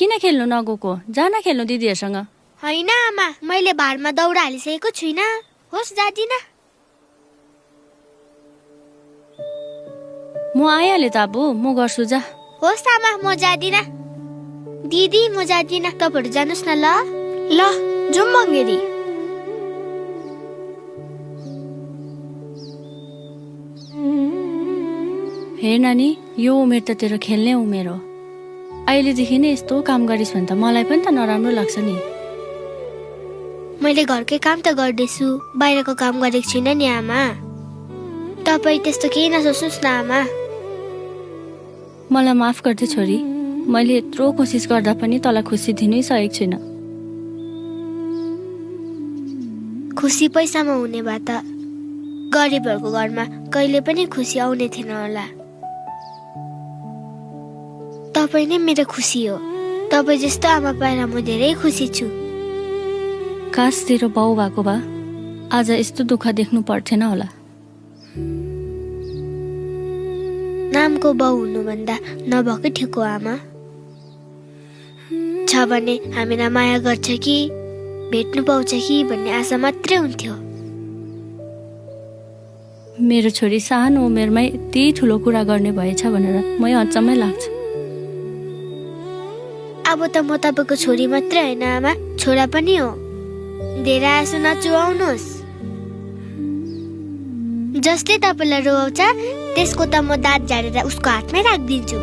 किन खेल्नु नगएको? जान खेल्नु दिदीहरूसँग। होइन आमा, मैले भारमा दौरा हालिसकेको छुइनँ। होस् जादिन। म आइहालेँ त आबु, म गर्छु जा। होस् आमा, म जादिन। दिदी म जादिन, तपाईँहरू जानुहोस् न। ल जाउँ मङ्गेरी। हेर नानी, यो उमेर त तेरो खेल्ने उमेर हो। अहिलेदेखि नै यस्तो काम गरिस् भने त मलाई पनि त नराम्रो लाग्छ नि। मैले घरकै काम त गर्दैछु, बाहिरको काम गरेको छुइनँ नि आमा। तपाईँ त्यस्तो केही नसोच्नुहोस् न आमा। मलाई माफ गर्दै छोरी, मैले यत्रो कोसिस गर्दा पनि तँलाई खुसी दिनै सकेको छुइनँ। खुसी पैसामा हुने भए त गरिबहरूको घरमा कहिले पनि खुसी आउने थिएन होला। तपाईँ नै मेरो खुसी हो। तपाईँ जस्तो आमा पाएर म धेरै खुसी छु। काश तेरो बाउ भएको भए आज यस्तो दुःख देख्नु पर्थेन होला। नामको बाउ हुनुभन्दा नभएकै ठिक हो आमा। छ भने हामीलाई माया गर्छ कि भेट्नु पाउँछ कि भन्ने आशा मात्रै हुन्थ्यो। मेरो छोरी सानो उमेरमै यति ठुलो कुरा गर्ने भएछ भनेर मै अचम्मै लाग्छ। अब त म तपाईँको छोरी मात्रै होइन आमा, छोरा पनि हो। धेरै आँसु नचुहाउनुहोस्। जसले तपाईँलाई रुवाउँछ त्यसको त म दाँत झारेर उसको हातमै राखिदिन्छु।